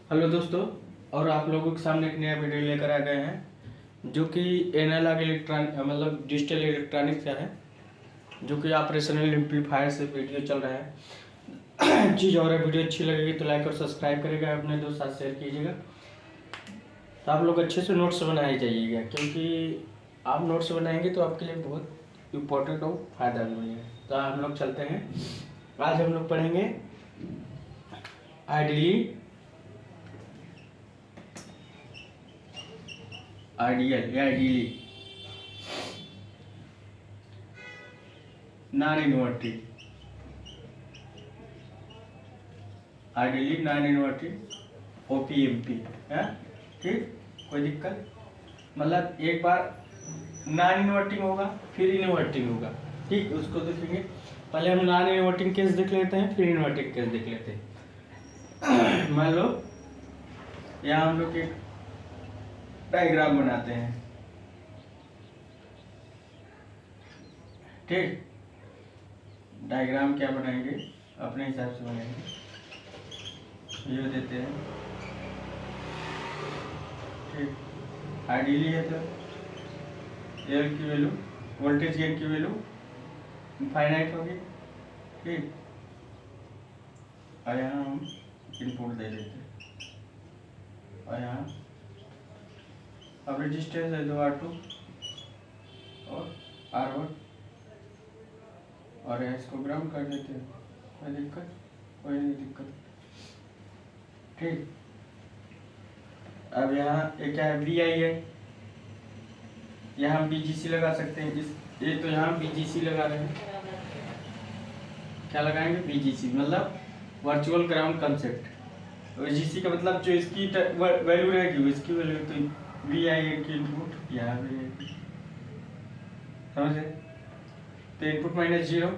Hello दोस्तों, और आप लोगों के सामने एक नया वीडियो लेकर आ गए हैं जो कि एनालॉग इलेक्ट्रॉनिक मतलब डिजिटल इलेक्ट्रॉनिक्स का है, जो कि ऑपरेशनल एम्पलीफायर से वीडियो चल रहा है। चीज़ और वीडियो अच्छी लगेगी तो लाइक और सब्सक्राइब करेगा, अपने दोस्त साथ शेयर कीजिएगा। तो आप लोग अच्छे से नोट्स बनाए जाइएगा, क्योंकि आप नोट्स बनाएंगे तो आपके लिए बहुत इम्पोर्टेंट और फायदा भी मिलेगा। तो हम लोग चलते हैं। आज हम लोग पढ़ेंगे आइडियली आइडियली नॉन इन्वर्टिंग ओपीएमपी है। ठीक, कोई दिक्कत मतलब एक बार नॉन इन्वर्टिंग होगा फिर इन्वर्टिंग होगा। ठीक, उसको देखेंगे। पहले हम नॉन इन्वर्टिंग केस देख लेते हैं, फिर इन्वर्टिंग केस देख लेते हैं। मान लो यहाँ हम लोग एक डायग्राम बनाते हैं। ठीक, डायग्राम क्या बनाएंगे, अपने हिसाब से बनाएंगे। ये देते हैं। ठीक, आइडियली है तो एल की वैल्यू, वोल्टेज गेन की वैल्यू इनफाइनाइट होगी। ठीक, और यहाँ हम इनपुट दे देते हैं, और यहाँ अब रेजिस्टेंस है 2R2 और R1, और इसको ग्राउंड कर देते हैं। कोई दिक्कत? कोई नहीं दिक्कत। ठीक, अब यहाँ ये क्या है, वी आई है। यहाँ BGC लगा सकते हैं। इस ये तो यहाँ BGC लगा रहे हैं। क्या लगाएंगे? BGC मतलब वर्चुअल ग्राउंड कंसेप्ट। BGC का मतलब जो इसकी वैल्यू रहेगी, इसकी वैल्यू तो वी आई की इनपुट यहाँ पे समझे। तो इनपुट -0,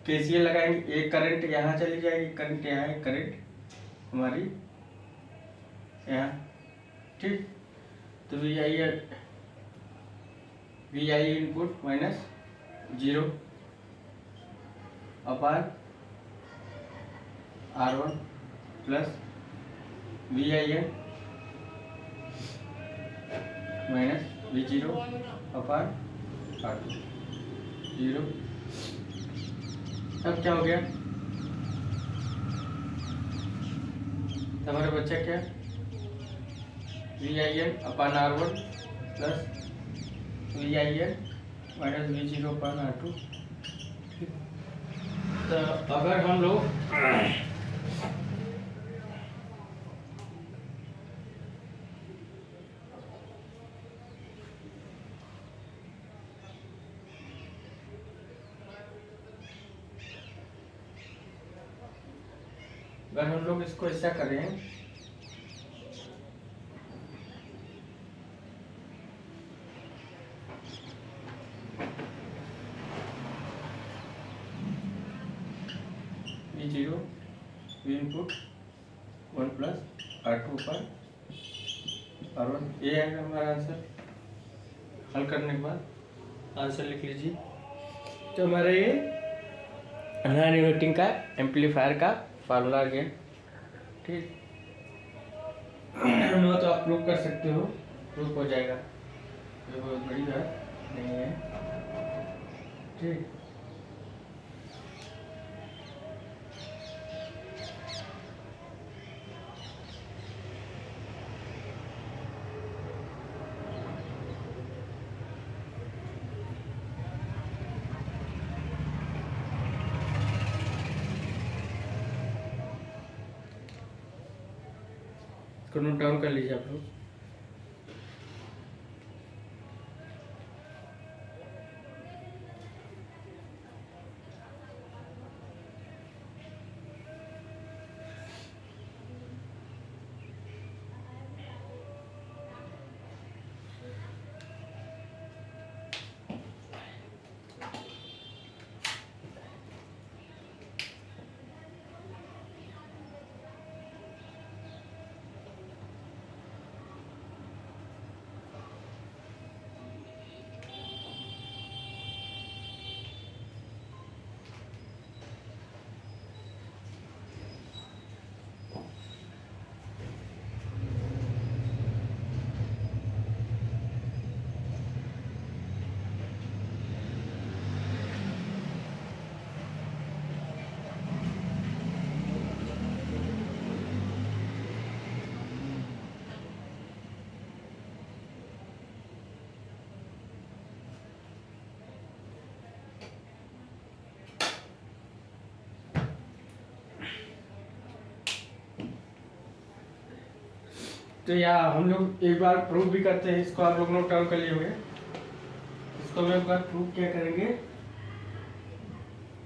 KCL लगाएंगे। एक करंट यहाँ चली जाएगी, करंट यहाँ है, करंट हमारी यहाँ। ठीक, तो V I input -0 upon R1 plus VIN -V0 upon R2 0। अब क्या हो गया हमारा बच्चा, क्या VIN अपान R1 plus VIN -V0 upon R2। तो अगर हम लोग इसको ऐसा करें, V0 V input 1 plus R2 पर R1, ये है हमारा आंसर। हल करने के बाद आंसर लिख लीजिए। तो हमारा ये नॉन इन्वर्टिंग का एम्पलीफायर का फार्मूला आ गया। ठीक, नो तो आप प्रूव कर सकते हो, प्रूफ हो जाएगा, ये बहुत बड़ी बात नहीं है। ठीक, इसको नोट डाउन कर लीजिए आप लोग। तो या हम लोग एक बार प्रूफ भी करते हैं, इसको आप लोग नोट डाउन कर लिए होंगे। इसको हम एक बार प्रूफ क्या करेंगे,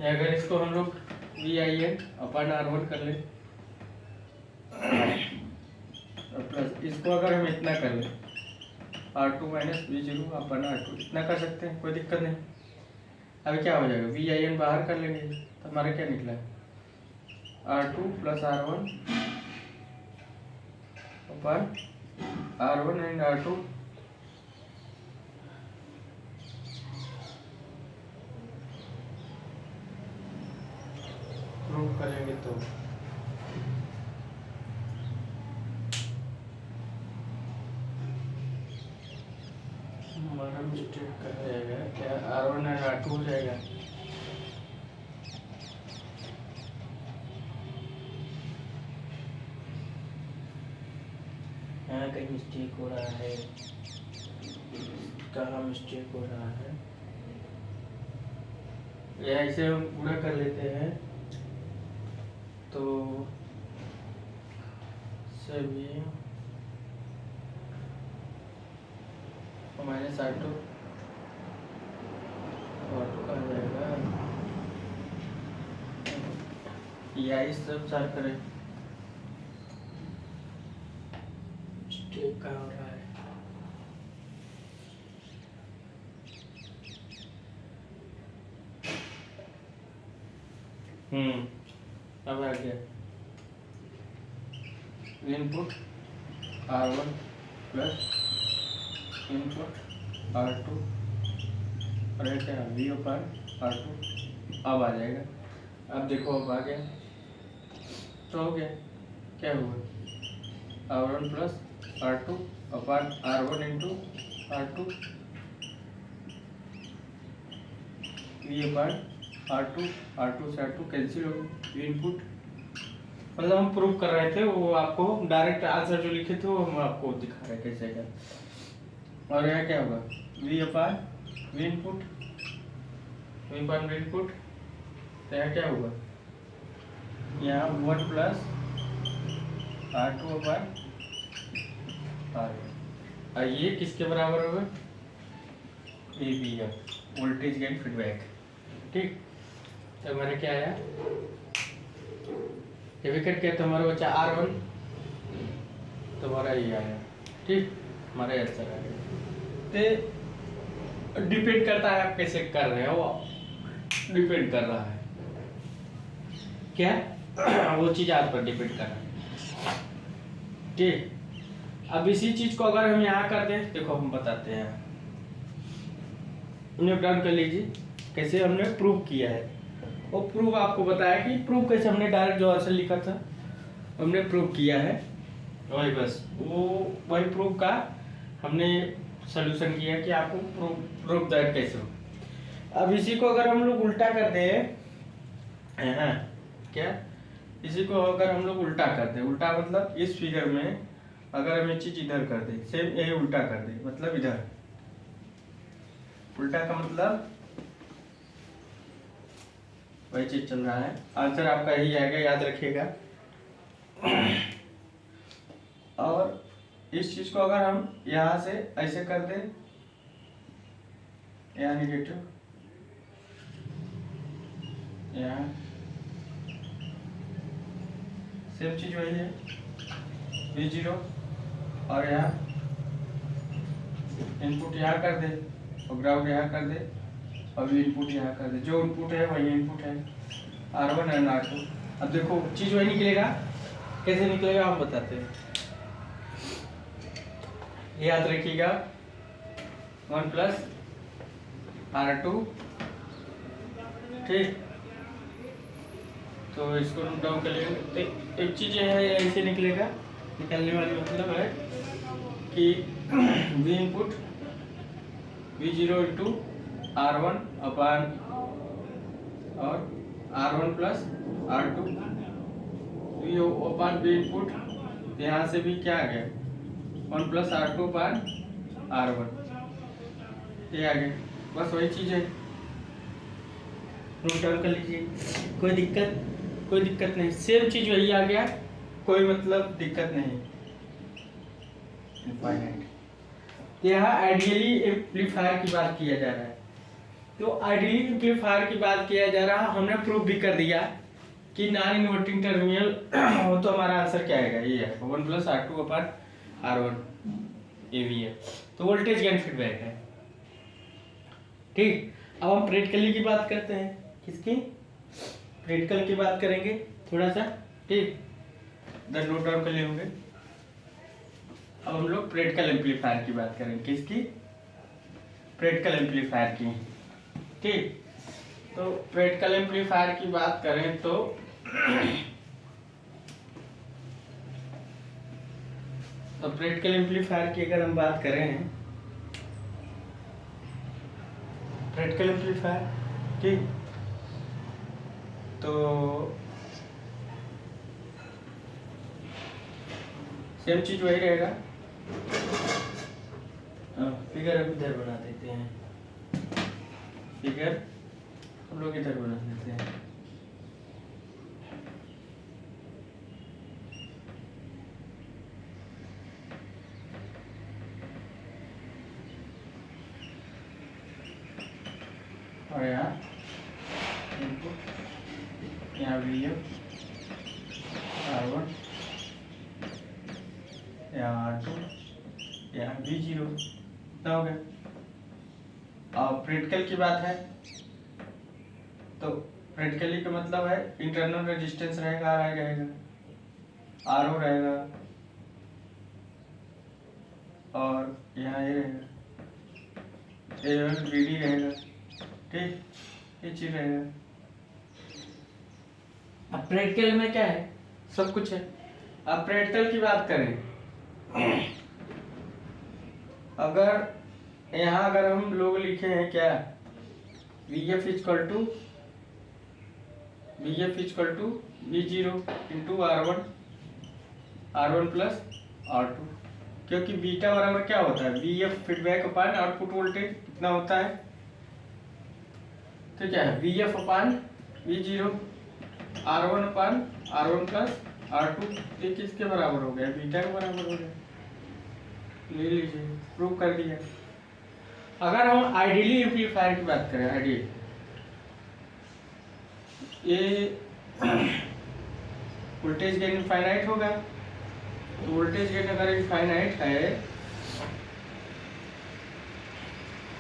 या अगर इसको हम लोग VIN/R1 कर ले प्लस इसको अगर हम इतना कर ले R2 - V0/R2 इतना कर सकते हैं, कोई दिक्कत नहीं। अभी क्या हो जाएगा, VIN बाहर कर लेंगे तो हमारा क्या निकला है, R2 + R1 upon R1 and R2 prove करेंगे तो हमारा मिस्टेक कर जाएगा क्या, R1 एंड R2 हो जाएगा। यहाँ कहीं मिस्टेक हो रहा है, कहाँ मिस्टेक हो रहा है, या इसे हम पूरा कर लेते हैं तो सभी -R2 R2 कहाँ जाएगा, या इस सब सार करें, मिस्टेक कहाँ हो रहा है। अब आ गया input R1 plus input R2 और क्या V/R2 अब आ जाएगा। अब देखो अब आ गया तो हो गया, क्या हुआ R1 प्लस R2 अपन R1 into R2 V/R2 R2 से R2 कैंसिल हो गया, इनपुट मतलब हम प्रूव कर रहे थे, वो आपको डायरेक्ट आंसर जो लिखे थे वो हम आपको दिखा रहे कैसे क्या। और यहाँ क्या होगा V/V इनपुट V/V इनपुट, तो यहाँ क्या होगा, यहाँ 1 प्लस R2/R1 और ये किसके बराबर होगा, ABF वोल्टेज गेन फीडबैक। ठीक, तो हमारे क्या आया, विकेट क्या, तो हमारा बचा R1, तो हमारा ये आया। ठीक, हमारा आंसर आ गया। तो डिपेंड करता है आप कैसे कर रहे हो, डिपेंड कर रहा है क्या वो चीज आप पर डिपेंड कर रहा है। ठीक, अब इसी चीज को अगर हम यहाँ कर दें, देखो हम बताते हैं, नोट डाउन कर लीजिए कैसे हमने प्रूव किया है। वो प्रूफ आपको बताया कि प्रूफ कैसे हमने डायरेक्ट जो आंसर लिखा था हमने प्रूव किया है, वही बस वो वही प्रूफ का हमने सॉल्यूशन किया कि आपको प्रूफ दैट कैसे हो। अब इसी को अगर हम लोग उल्टा कर दें, क्या इसी को अगर हम लोग उल्टा कर दें, उल्टा मतलब इस फिगर में अगर हम ये चीज इधर कर दें, सेम यही उल्टा कर दें, मतलब इधर उल्टा का मतलब वही चीज चल रहा है, आंसर आपका यही आएगा, याद रखिएगा। और इस चीज को अगर हम यहाँ से ऐसे कर दें, यहाँ निगेटिव, यहाँ सेम चीज वही है V0, और यहाँ इनपुट यहाँ कर दे और ग्राउंड यहाँ कर दे और इनपुट यहाँ कर दे, जो इनपुट है वही इनपुट है R1 एंड R2। अब देखो चीज वही निकलेगा, कैसे निकलेगा हम बताते हैं, याद रखिएगा 1 प्लस R2। ठीक, तो इसको नोट डाउन कर लेंगे। तो एक चीज है ऐसे निकलेगा, निकलने वाली मतलब है कि V input V0 into R1 अपन और R1 प्लस R2 V अपन V इनपुट, यहाँ से भी क्या आ गया 1 प्लस R2 अपन R1, ये आ गया, बस वही चीज़ है, नोट डाउन कर लीजिए। कोई दिक्कत नहीं, सेम चीज़ वही आ गया, कोई मतलब दिक्कत नहीं। इनफाइनाइट। तो यहाँ आइडियली एम्पलीफायर की बात किया जा रहा है। तो आइडियली एम्पलीफायर की बात किया जा रहा है, हमने प्रूव भी कर दिया कि नॉन इन्वर्टिंग टर्मिनल हो तो हमारा आंसर क्या आएगा, ये है 1 + R2/R1 AV है। तो वोल्टेज गेन फीडबैक है। ठीक, अब हम प्रैक्टिकली की बात करते हैं। किसकी? प्रैक्टिकल की बात करेंगे थोड़ा सा। ठीक, इधर नोट डाउन कर लिए होंगे। अब हम लोग प्रैक्टिकल एम्पलीफायर की बात करेंगे। किसकी? प्रैक्टिकल एम्पलीफायर की। ठीक, तो प्रैक्टिकल एम्पलीफायर की बात करें तो प्रैक्टिकल एम्पलीफायर की अगर हम बात करें, प्रैक्टिकल एम्पलीफायर, ठीक, तो सेम चीज वही रहेगा। फिगर अब इधर बना देते हैं, फिगर हम लोग इधर बना देते हैं। और यहाँ इनपुट, यहाँ VF R1, यहाँ R2, यहाँ V0, इतना हो गया। और प्रैक्टिकल की बात है तो प्रैक्टिकली का मतलब है इंटरनल रेजिस्टेंस रहेगा, R रहेगा, RO रहेगा, और यहाँ ये रहेगा, AVD रहेगा। ठीक, ये चीज रहेगा। अब प्रैक्टिकल में क्या है, सब कुछ है। अब प्रैक्टिकल की बात करें, अगर हम लोग लिखे हैं क्या, VF = V0 × R1 + R2, क्योंकि बीटा बराबर क्या होता है, VF फीडबैक अपान आउटपुट वोल्टेज कितना होता है, तो क्या है VF/V0 R1/R1 + R2, ये किसके बराबर हो गया, बीटा के बराबर हो गया। ले लीजिए, प्रूव कर दिया। अगर हम आइडियली एम्पलीफायर की बात करें, आइडियल, ये वोल्टेज गेन इनफाइनाइट होगा। तो वोल्टेज गेन अगर इनफाइनाइट है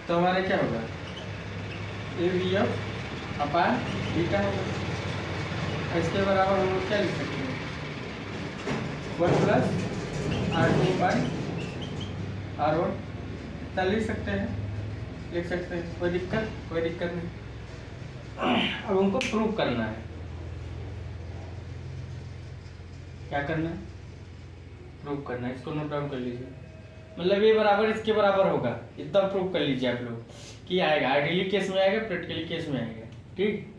तो हमारा क्या होगा, AVF/बीटा होगा। इसके बराबर हम लोग क्या लिख सकते हैं, 1 + R2/R1, इतना लिख सकते हैं, कोई दिक्कत नहीं। अब उनको प्रूव करना है, क्या करना है, प्रूव करना है। इसको नोट डाउन कर लीजिए, मतलब ये बराबर इसके बराबर होगा, इतना प्रूव कर लीजिए आप लोग कि आएगा। आइडियली केस में आएगा, प्रैक्टिकली केस में आएगा। ठीक,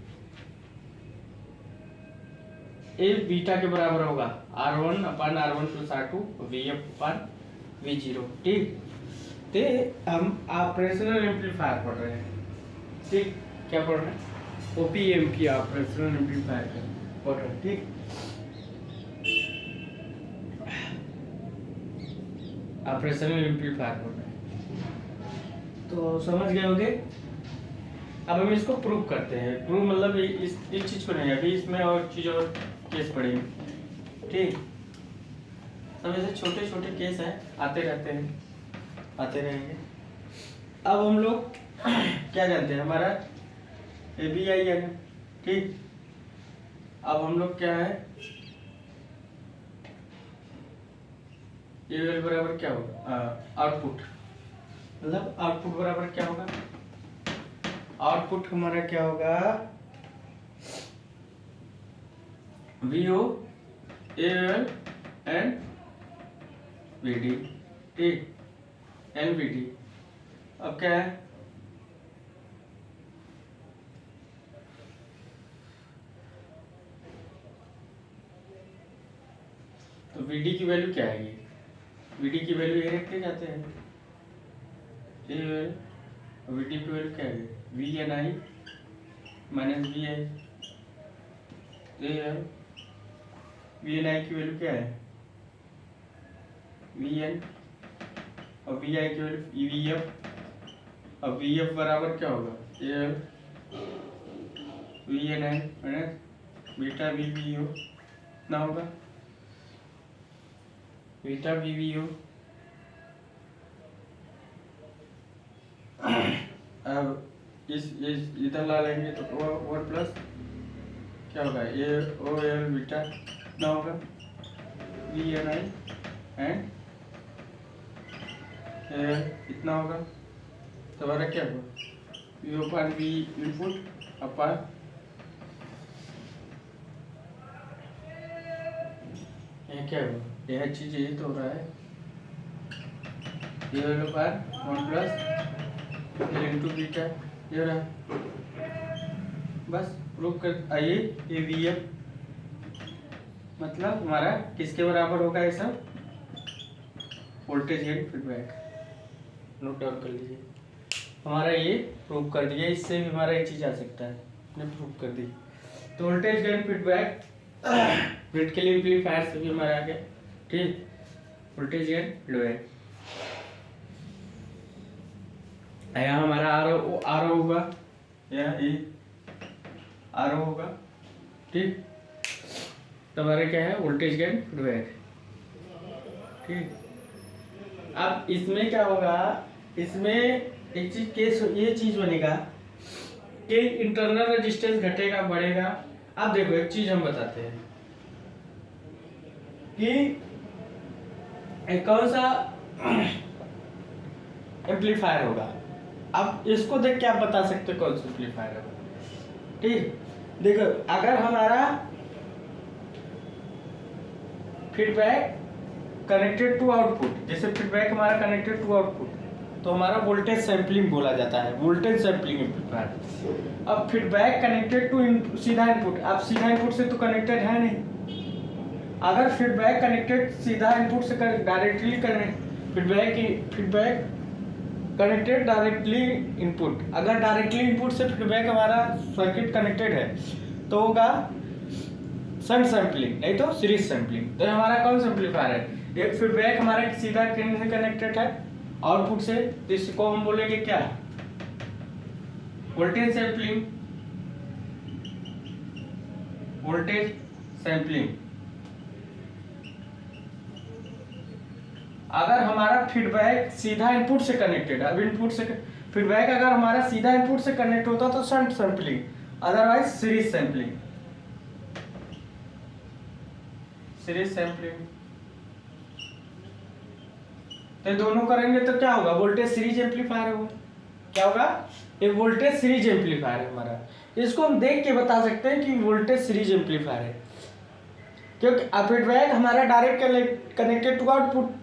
ए बीटा के बराबर होगा R1/R1 + R2 VF/V0। ठीक, ते हम ऑपरेशनल एम्पलीफायर पढ़ रहे हैं। ठीक, क्या पढ़ रहे हैं, OPM की ऑपरेशनल एम्पलीफायर पढ़ रहे हैं। ठीक, ऑपरेशनल एम्पलीफायर पढ़ रहे हैं, तो समझ गए होंगे। अब हम इसको प्रूव करते हैं। प्रूव मतलब इस चीज को नहीं, अभी इसमें और चीज और केस पढ़ेंगे। ठीक, सब ऐसे छोटे छोटे केस हैं, आते रहते हैं, आते रहेंगे। अब हम लोग क्या जानते हैं, हमारा ABI है। ठीक, अब हम लोग क्या है, AL बराबर क्या होगा, आउटपुट, मतलब आउटपुट बराबर क्या होगा, आउटपुट हमारा क्या होगा, VO AL एंड VD। ठीक, NVD। अब क्या है, तो VD की वैल्यू क्या आएगी, VD की वैल्यू ये रखते जाते हैं, VD की वैल्यू क्या है, VNI - VI। VNI की वैल्यू क्या है, VN और वी आई की वैल्यू वी एफ। अब वी एफ बराबर क्या होगा, A L V N I minus beta V V O ना होगा, बीटा वी वी ओ। अब इस इधर ला लेंगे तो और प्लस क्या होगा, ए ओ एल बीटा ना होगा वी एन आई एंड इतना होगा। तो हमारा क्या होगा, वी अपान वी इनपुट अपान ये क्या होगा, यह चीज यही तो हो रहा है, ये अपान 1 प्लस एल इंटू बीटा ये रहा। बस प्रूव कर आइए, ये वी एफ मतलब हमारा किसके बराबर होगा, ये सब voltage gain feedback, note down कर लीजिए। हमारा ये प्रूव कर दिया, इससे भी हमारा एक चीज आ सकता है, ने प्रूव कर दी। तो voltage gain feedback critical amplifier से भी हमारा आ गया, ठीक। वोल्टेज गेन फीडबैक यहाँ हमारा आर होगा, यहाँ ए आर होगा, ठीक। तो हमारा क्या है, वोल्टेज गेन फीडबैक, ठीक। अब इसमें क्या होगा, इसमें एक चीज केस ये चीज बनेगा कि इंटरनल रेजिस्टेंस घटेगा बढ़ेगा। अब देखो एक चीज हम बताते हैं कि कौन सा एम्पलीफायर होगा। अब इसको देख के आप बता सकते हो कौन सा एम्पलीफायर होगा, ठीक। देखो अगर हमारा फीडबैक कनेक्टेड टू आउटपुट, जैसे फीडबैक हमारा कनेक्टेड टू आउटपुट, तो हमारा वोल्टेज सैंपलिंग बोला जाता है, वोल्टेज सैंपलिंग एम्पलीफायर। अब फीडबैक कनेक्टेड टू सीधा इनपुट, अब सीधा इनपुट से तो कनेक्टेड है नहीं। अगर फीडबैक कनेक्टेड सीधा इनपुट से directly feedback connected directly input, अगर डायरेक्टली इनपुट से फीडबैक हमारा सर्किट कनेक्टेड है तो होगा शंट सैंपलिंग, नहीं तो सीरीज सैंपलिंग। तो हमारा कौन सा एम्पलीफायर है, एक फीडबैक हमारा सीधा से कनेक्टेड है आउटपुट से, तो इसको हम बोलेंगे क्या, वोल्टेज सैंपलिंग, वोल्टेज सैंपलिंग। अगर हमारा फीडबैक सीधा इनपुट से कनेक्टेड, अब इनपुट से फीडबैक अगर हमारा सीधा इनपुट से कनेक्ट होता तो shunt sampling, otherwise series sampling, series sampling. तो दोनों करेंगे तो क्या होगा, वोल्टेज सीरीज एम्पलीफायर होगा। क्या होगा, ये वोल्टेज सीरीज एम्पलीफायर है हमारा। इसको हम देख के बता सकते हैं कि वोल्टेज सीरीज एम्पलीफायर है, क्योंकि फीडबैक हमारा डायरेक्ट कनेक्टेड टू आउटपुट,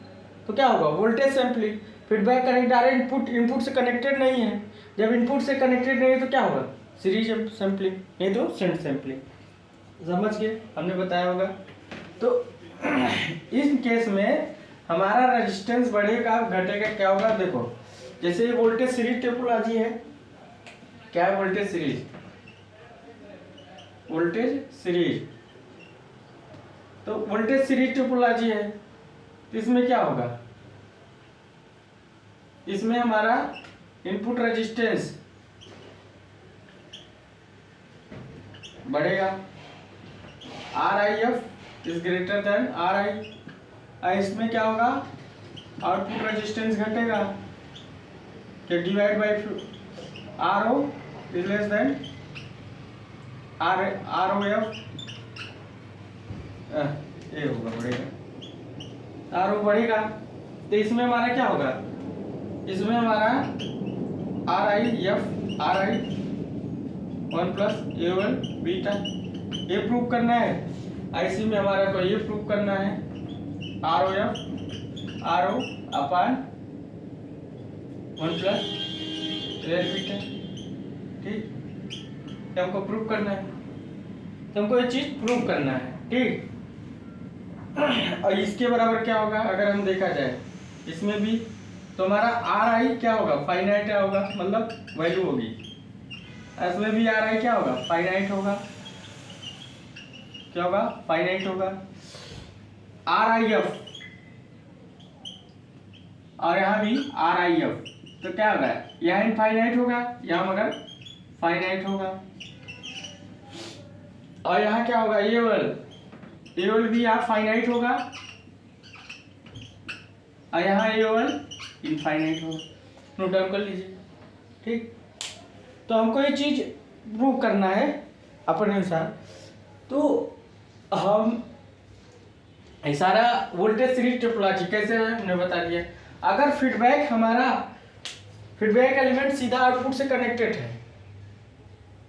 तो क्या होगा, voltage sampling. Feedback connect direct input से कनेक्टेड नहीं है, जब इनपुट से कनेक्टेड नहीं है तो क्या होगा, सीरीज सैंपलिंग, नहीं तो शंट सैंपलिंग। समझ गए, हमने बताया होगा। तो इस केस में हमारा रेजिस्टेंस बढ़ेगा घटेगा, क्या होगा, देखो जैसे ये वोल्टेज सीरीज टोपोलॉजी है, क्या है वोल्टेज सीरीज, वोल्टेज सीरीज, तो वोल्टेज सीरीज टोपोलॉजी है, तो इसमें क्या होगा, इसमें हमारा इनपुट रेजिस्टेंस बढ़ेगा, R I F is greater than R I. इसमें क्या होगा, आउटपुट रेजिस्टेंस घटेगा, कि divide by R O is less than R O F, ये होगा बढ़ेगा, आर ओ बढ़ेगा। तो इसमें हमारा क्या होगा, इसमें हमारा are I F R I 1 plus A one beta, ये प्रूव करना है। आईसी में हमारा को ये प्रूव करना है, R O F R O upon 1 plus L beta, ठीक। तो हमको प्रूव करना है, तो हमको ये चीज प्रूव करना है, ठीक। और इसके बराबर क्या होगा, अगर हम देखा जाए इसमें भी, तो हमारा आर आई क्या होगा, फाइनाइट होगा, मतलब वैल्यू होगी। इसमें भी आर आई क्या होगा, फाइनाइट होगा, क्या होगा, फाइनाइट होगा। आर आई एफ और यहाँ भी आर आई एफ, तो क्या होगा, यहाँ इनफाइनाइट होगा, यहाँ मगर फाइनाइट होगा। और यहाँ क्या होगा, ये वाला भी यहाँ फाइनाइट होगा, और यहाँ ये वाला इनफाइनाइट होगा। नोट डाउन कर लीजिए। ठीक, तो हमको ये चीज प्रूव करना है अपने अनुसार। तो हम सारा वोल्टेज सीरीज टोपोलॉजी कैसे है हमने बता दिया। अगर फीडबैक हमारा फीडबैक एलिमेंट सीधा आउटपुट से कनेक्टेड है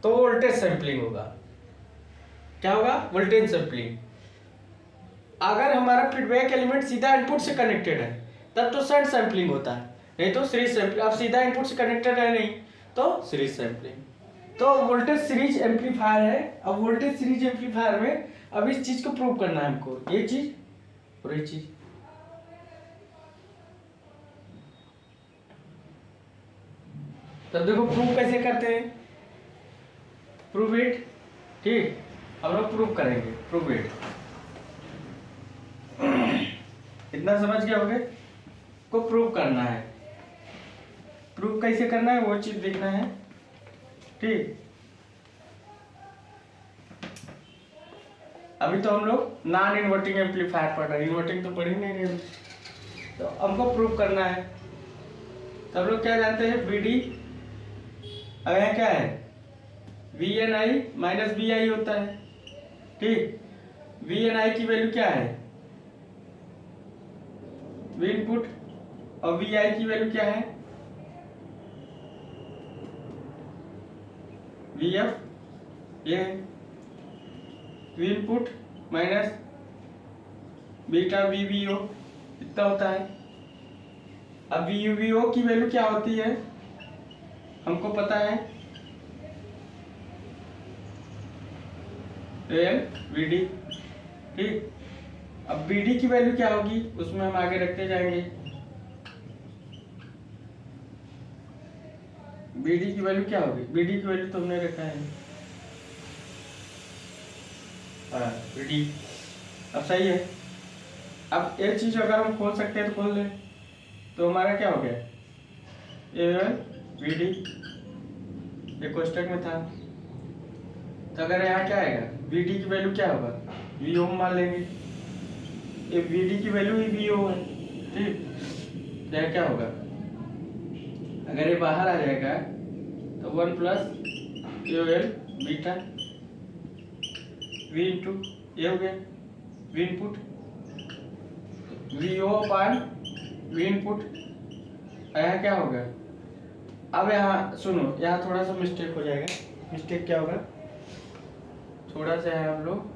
तो वोल्टेज सैंपलिंग होगा। क्या होगा, वोल्टेज सैंपलिंग। अगर हमारा फीडबैक एलिमेंट सीधा इनपुट से कनेक्टेड है तब तो शंट सैंपलिंग होता है, नहीं तो सीरीज सैंपलिंग। अब सीधा इनपुट से कनेक्टेड है नहीं तो सीरीज सैंपलिंग। तो वोल्टेज सीरीज एम्पलीफायर है। अब वोल्टेज सीरीज एम्पलीफायर में अब इस चीज को प्रूव करना है हमको, ये चीज और ये चीज। तब देखो प्रूव कैसे करते हैं, प्रूव इट। ठीक, अब लोग प्रूव करेंगे, प्रूव इट। इतना समझ गए होगे, को प्रूव करना है। प्रूव कैसे करना है वो चीज देखना है। ठीक, अभी तो हम लोग नॉन इन्वर्टिंग एम्पलीफायर पढ़ रहे हैं, इन्वर्टिंग तो पढ़ ही नहीं रहे। तो हमको प्रूव करना है। तो हम लोग क्या जानते हैं, बी डी। अब यहाँ क्या है, V N I minus B I होता है। ठीक, वी एन आई की वैल्यू क्या है, वी इनपुट, और वी आई की वैल्यू क्या है, वी एफ। ये V input minus beta V V O इतना होता है। अब वी वी ओ की वैल्यू क्या होती है हमको पता है, एल वी डी। ठीक, अब बी डी की वैल्यू क्या होगी उसमें हम आगे रखते जाएंगे। बी डी की वैल्यू क्या होगी, बी डी की वैल्यू तो हमने रखा है, बी डी। अब सही है। अब एक चीज अगर हम खोल सकते हैं तो खोल लें। तो हमारा क्या हो गया, ए वी डी, ये कोष्टक में था। तो अगर यहाँ क्या आएगा, वी डी की वैल्यू क्या होगा, वी ओ मान लेंगे। ये वी डी की वैल्यू ही वी ओ है। ठीक, तो क्या होगा, अगर ये बाहर आ जाएगा तो 1 plus A L beta V into ये हो गया we input, V O upon we input. यहाँ क्या होगा, अब यहाँ सुनो, यहाँ थोड़ा सा मिस्टेक हो जाएगा। मिस्टेक क्या होगा, थोड़ा सा है हम लोग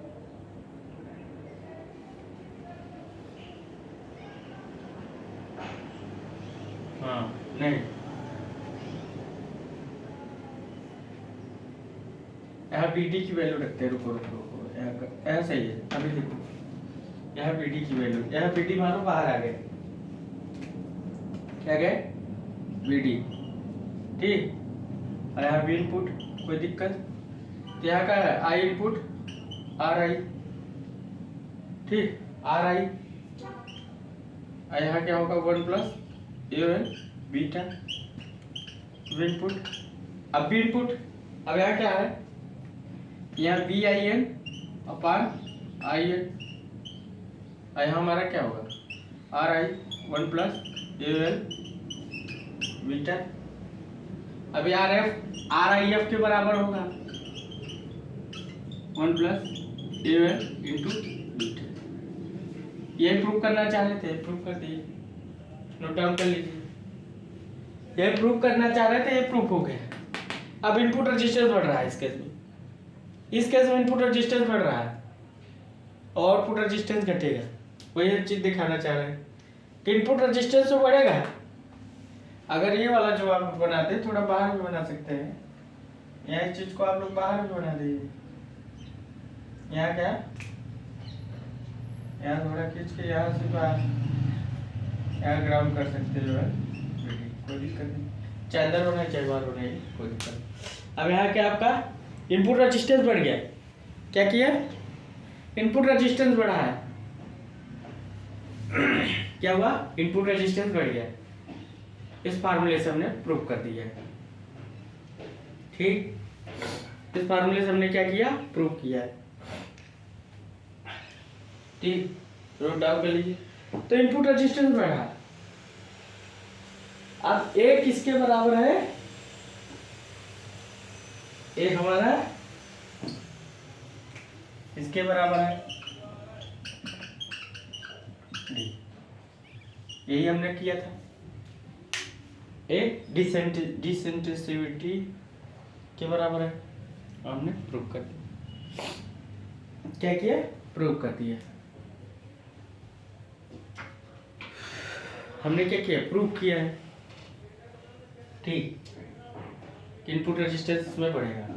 नहीं, यहाँ बी डी की वैल्यू रखते हैं। रुको रुको रुको, यहाँ सही है। अभी देखो, यहाँ बी डी की वैल्यू, यहाँ बी डी मानो बाहर आ गए, क्या गए, बी डी। ठीक, और यहाँ बी इनपुट, कोई दिक्कत। तो यहाँ का है आई इनपुट आर आई। ठीक, आर आई, और यहाँ क्या होगा 1 plus A N beta V input. अब बी इनपुट, अब यहाँ क्या है, यहाँ B I N upon I N, और यहाँ हमारा क्या होगा R I 1 plus A L beta. अभी R F R I F के बराबर होगा 1 plus A L into beta. ये प्रूव करना चाह रहे थे, प्रूव कर दिए, नोट डाउन कर लीजिए। ये प्रूव करना चाह रहे थे, ये प्रूव हो गया। अब इनपुट रेजिस्टेंस बढ़ रहा है इस केस में, इस केस में इनपुट रेजिस्टेंस बढ़ रहा है और आउटपुट रेजिस्टेंस घटेगा। वही चीज दिखाना चाह रहे हैं कि इनपुट रेजिस्टेंस तो बढ़ेगा। अगर ये वाला जो आप बनाते हैं, थोड़ा बाहर भी बना सकते हैं, यहाँ इस चीज को आप लोग बाहर भी बना दीजिए। यहाँ क्या, यहाँ थोड़ा खींच के यहाँ से बाहर, यहाँ ग्राउंड कर सकते हो, कोई दिक्कत नहीं। चाहे अंदर होना चाहे बाहर होना, कोई दिक्कत नहीं। अब यहाँ क्या, आपका इनपुट रेजिस्टेंस बढ़ गया। क्या किया, इनपुट रेजिस्टेंस बढ़ा है। क्या हुआ, इनपुट रेजिस्टेंस बढ़ गया। इस फार्मूले से हमने प्रूव कर दिया है। ठीक, इस फार्मूले से हमने क्या किया, प्रूव किया है। ठीक, नोट डाउन कर लीजिए। तो इनपुट रेजिस्टेंस बढ़ा, अब ए किसके बराबर है, ए हमारा इसके बराबर है डी, यही हमने किया था। ए डिसेंसिटिविटी के बराबर है, हमने प्रूव कर दिया। क्या किया, प्रूव कर दिया। हमने क्या किया, प्रूव किया है। ठीक, इनपुट रेजिस्टेंस में बढ़ेगा।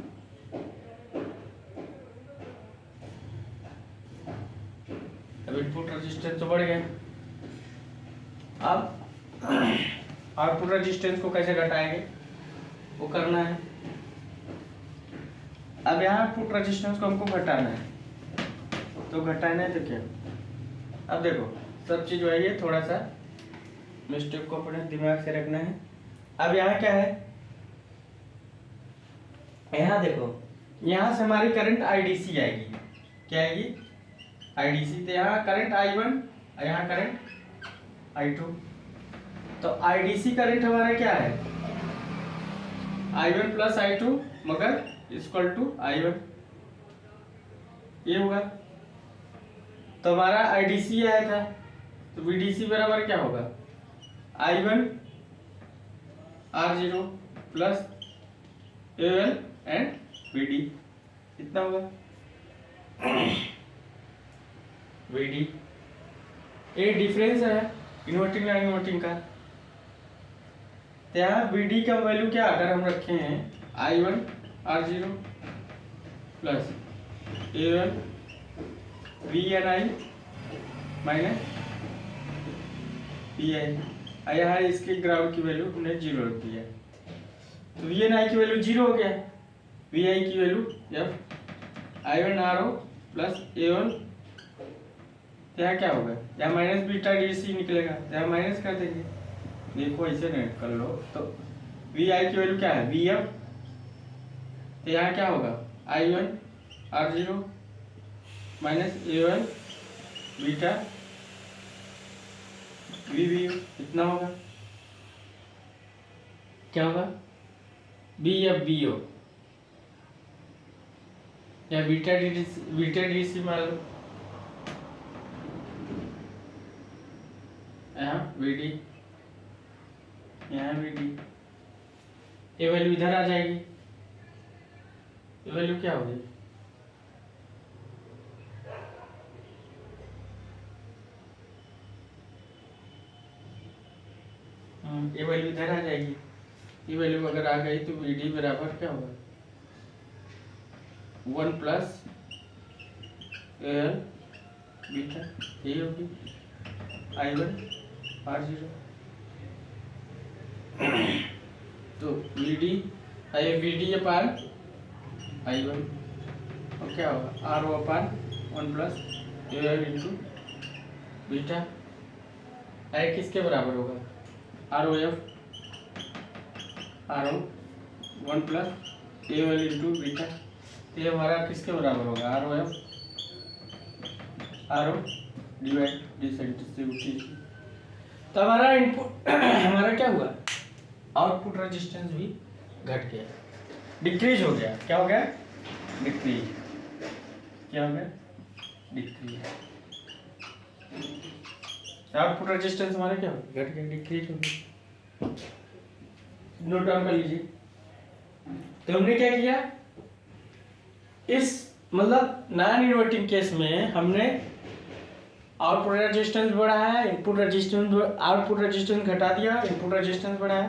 अब इनपुट रेजिस्टेंस तो बढ़ गया, अब आउटपुट रेजिस्टेंस को कैसे घटाएंगे वो करना है। अब यहाँ आउटपुट रेजिस्टेंस को हमको घटाना है, तो घटाना है तो क्या, अब देखो सब चीज वही है, थोड़ा सा मिस्टेक को अपने दिमाग से रखना है। अब यहाँ क्या है, यहाँ देखो, यहाँ से हमारी करंट आईडीसी आएगी। क्या आएगी, आईडीसी। तो यहाँ करंट I1, यहाँ करंट I2। तो आईडीसी करंट हमारा क्या है, I1 प्लस I2 मगर इक्वल टू I1, ये होगा। तो हमारा आईडीसी आया था, तो वीडीसी बराबर क्या होगा, I1 R0 plus AL and VD, इतना होगा। VD ये डिफरेंस है इन्वर्टिंग और इन्वर्टिंग का। तो यहाँ VD का वैल्यू क्या अगर हम रखे हैं, I1 R0 plus AL VNI minus PI। यहाँ इसके ग्राउंड की वैल्यू हमने 0 रख दिया है, तो VNI की वैल्यू 0 हो गया, VI की वैल्यू जब I1 RO प्लस A1, यहाँ क्या होगा, यहाँ माइनस बीटा DC निकलेगा, यहाँ माइनस कर देंगे। देखो ऐसे नहीं कर लो, तो VI की वैल्यू क्या है, VF। तो यहाँ क्या होगा, I1 R0 minus A1 beta VBU, इतना होगा। क्या होगा, BFBO या बीटा DC मान लो, यहाँ VD, यहाँ VD, ये वैल्यू इधर आ जाएगी, ये वैल्यू क्या होगी, ये वैल्यू इधर आ जाएगी। ये वैल्यू अगर आ गई तो VD बराबर क्या होगा, 1 प्लस AL बीटा, यही होगी I1 R0। तो VD अपान I1, और क्या होगा, RO upon 1 plus AL into beta. I किसके बराबर होगा, ROF 1 plus AL into beta. ये हमारा किसके बराबर होगा, RO डिवाइड डिसेंसिटिविटी। तो हमारा इनपुट हमारा क्या हुआ, आउटपुट रेजिस्टेंस भी घट गया, डिक्रीज हो गया। क्या हो गया, डिक्रीज। क्या हो गया, डिक्रीज। आउटपुट रेजिस्टेंस हमारा क्या हो गया, घट गया, डिक्रीज हो गया। नोट डाउन कर लीजिए। तो हमने क्या किया, इस मतलब नॉन इन्वर्टिंग केस में हमने आउटपुट रेजिस्टेंस बढ़ाया है, इनपुट रेजिस्टेंस, आउटपुट रेजिस्टेंस घटा दिया, इनपुट रेजिस्टेंस बढ़ाया,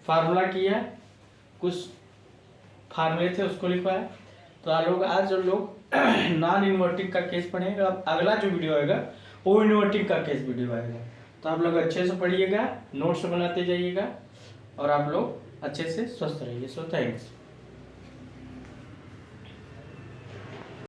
फार्मूला किया, कुछ फार्मूले थे उसको लिखवाया। तो आज जो लोग नॉन इन्वर्टिंग का केस पढ़ेंगे, अब अगला जो वीडियो आएगा वो इन्वर्टिंग का केस वीडियो आएगा। तो आप लोग अच्छे से पढ़िएगा, नोट्स बनाते जाइएगा और आप लोग अच्छे से स्वस्थ रहिए। So thanks.